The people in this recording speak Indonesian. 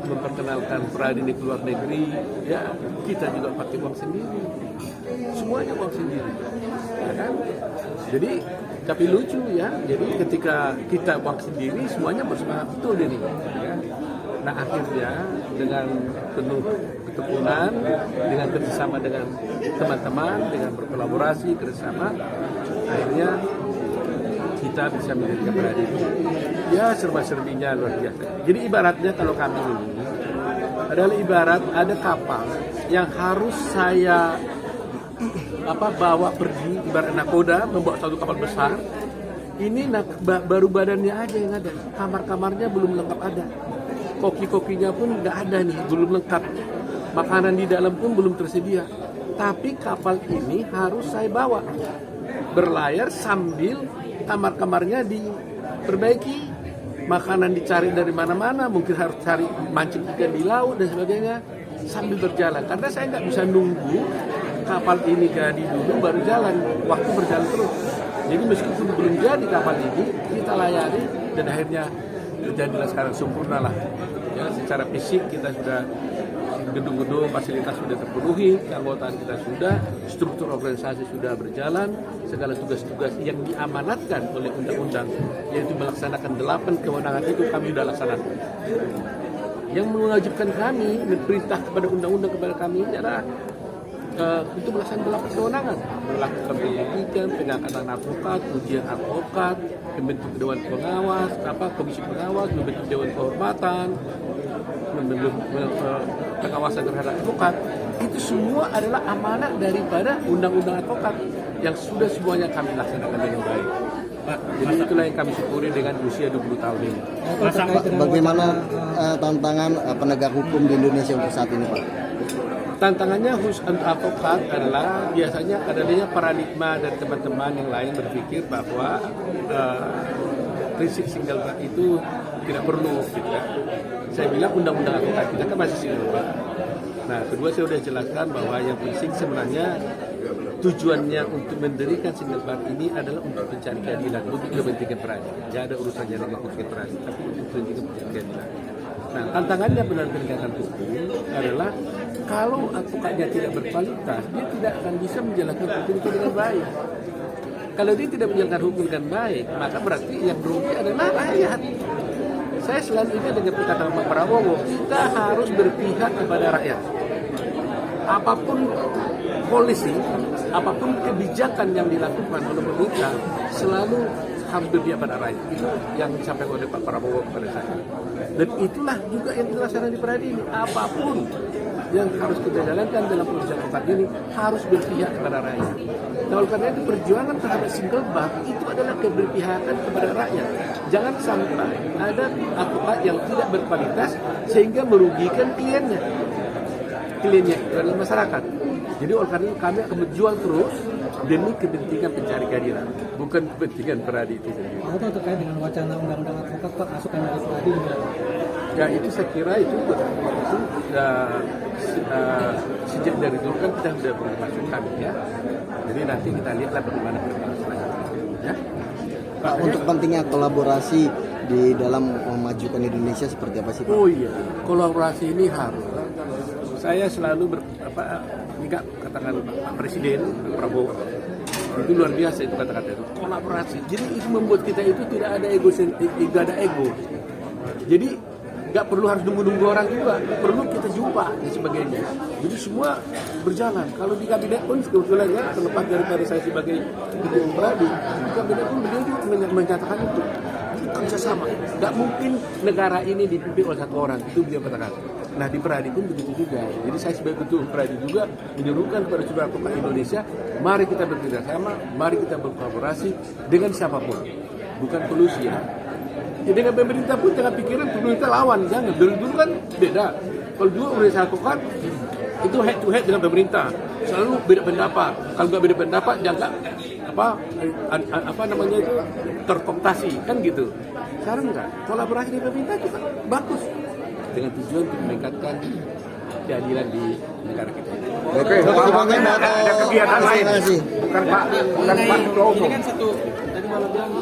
memperkenalkan Pradi ini ke luar negeri, ya kita juga pakai uang sendiri, semuanya uang sendiri, ya kan? Jadi tapi lucu ya, jadi ketika kita uang sendiri semuanya bersemangat betul ini, ya. Nah akhirnya dengan penuh ketekunan, dengan kerjasama dengan teman-teman, dengan berkolaborasi kerjasama, akhirnya kita bisa menjadi Pradi itu ya serba-serbinya luar biasa. Jadi ibaratnya kalau kami ini adalah ibarat ada kapal yang harus saya bawa pergi, ibarat nakoda membawa satu kapal besar. Ini baru badannya aja yang ada, kamar-kamarnya belum lengkap ada, koki-kokinya pun nggak ada nih, belum lengkap, makanan di dalam pun belum tersedia. Tapi kapal ini harus saya bawa berlayar sambil kamar-kamarnya diperbaiki, makanan dicari dari mana-mana, mungkin harus cari mancing ikan di laut dan sebagainya sambil berjalan. Karena saya nggak bisa nunggu kapal ini jadi dulu baru jalan, waktu berjalan terus. Jadi meskipun belum jadi kapal ini, kita layani dan akhirnya terjadilah sekarang sempurna lah. Ya, secara fisik kita sudah gedung-gedung, fasilitas sudah terpenuhi, keanggotaan kita sudah, struktur organisasi sudah berjalan, segala tugas-tugas yang diamanatkan oleh undang-undang, yaitu melaksanakan 8 kewenangan itu kami sudah laksanakan. Yang mewajibkan kami, perintah kepada undang-undang kepada kami adalah untuk melaksanakan 8 kewenangan, melakukan penyelidikan, pengangkatan advokat, ujian advokat, membentuk dewan pengawas, komisi pengawas, membentuk dewan kehormatan, pengawasan terhadap advokat. Itu semua adalah amanah daripada undang-undang advokat yang sudah semuanya kami laksanakan dengan baik. Jadi itulah yang kami syukuri dengan usia 20 tahun ini. Bagaimana tantangan penegak hukum di Indonesia untuk saat ini, Pak? Tantangannya khusus untuk advokat adalah biasanya adanya paradigma dari teman-teman yang lain berpikir bahwa prinsip single bar itu tidak perlu, gitu ya. Saya bilang undang-undang advokat kita kan masih single bar. Nah, kedua saya sudah jelaskan bahwa yang prinsip sebenarnya tujuannya untuk mendirikan single bar ini adalah untuk mencari keadilan, untuk kepentingan Pradi. Tidak ada urusannya dengan kepentingan Pradi, tapi untuk kepentingan keadilan. Nah, tantangannya benar penegakan hukum adalah kalau advokatnya tidak berkualitas, dia tidak akan bisa menjalankan hukum itu dengan baik. Kalau dia tidak menjalankan hukum dengan baik, maka berarti yang rugi adalah rakyat. Saya selalu ingat dengan perkataan Pak Prabowo, kita harus berpihak kepada rakyat. Apapun polisi, apapun kebijakan yang dilakukan oleh pemerintah, selalu harus berpihak pada rakyat. Itu yang disampaikan oleh Pak Prabowo kepada saya. Dan itulah juga yang dilaksanakan di Pradi ini. Apapun yang harus kita jalankan dalam proses advokat ini harus berpihak kepada rakyat. Nah, oleh karena itu perjuangan terhadap single bar itu adalah keberpihakan kepada rakyat. Jangan sampai ada advokat yang tidak berkualitas sehingga merugikan kliennya. Kliennya itu adalah masyarakat. Jadi oleh karena itu kami akan berjuang terus demi kepentingan pencari keadilan, bukan kepentingan Pradi itu sendiri. Apa terkait dengan wacana undang-undang advokat, Pak, masukan dari Pradi? Ya itu saya kira itu sejak dari dulu kan kita sudah bermasukan ya. Jadi nanti kita lihatlah bagaimana perkembangan selanjutnya. Ya. Pak, untuk pentingnya kolaborasi di dalam memajukan Indonesia seperti apa sih, Pak? Oh iya, kolaborasi ini harus. Saya selalu ingat katakan Pak Presiden Prabowo itu luar biasa itu kata-kata itu kolaborasi. Jadi itu membuat kita itu tidak ada ego, tidak ada ego. Jadi nggak perlu harus nunggu-nunggu orang juga, perlu kita jumpa dan sebagainya. Jadi semua berjalan. Kalau di kabinet pun kebetulan ya, terlepas daripada saya sebagai ketua Pradi, di kabinet pun beliau juga menyatakan itu kerjasama. Nggak mungkin negara ini dipimpin oleh satu orang, itu beliau katakan. Nah di Pradi pun begitu juga. Jadi saya sebagai ketua Pradi juga menyerukan kepada saudara advokat Indonesia, mari kita bekerjasama, mari kita berkolaborasi dengan siapapun, bukan kolusi ya. Jadi dengan pemerintah pun jangan pikiran pemerintah lawan, jangan. Dulu kan beda. Kalau dulu organisasi advokat itu head to head dengan pemerintah, selalu beda pendapat. Kalau nggak beda pendapat, jangan itu terkooptasi kan gitu. Sekarang enggak. Kolaborasi dengan pemerintah juga bagus dengan tujuan untuk meningkatkan keadilan di negara kita. Oke, ada kegiatan lain. Bukan Pak Ketua Umum. Ini kan satu tadi malam bilang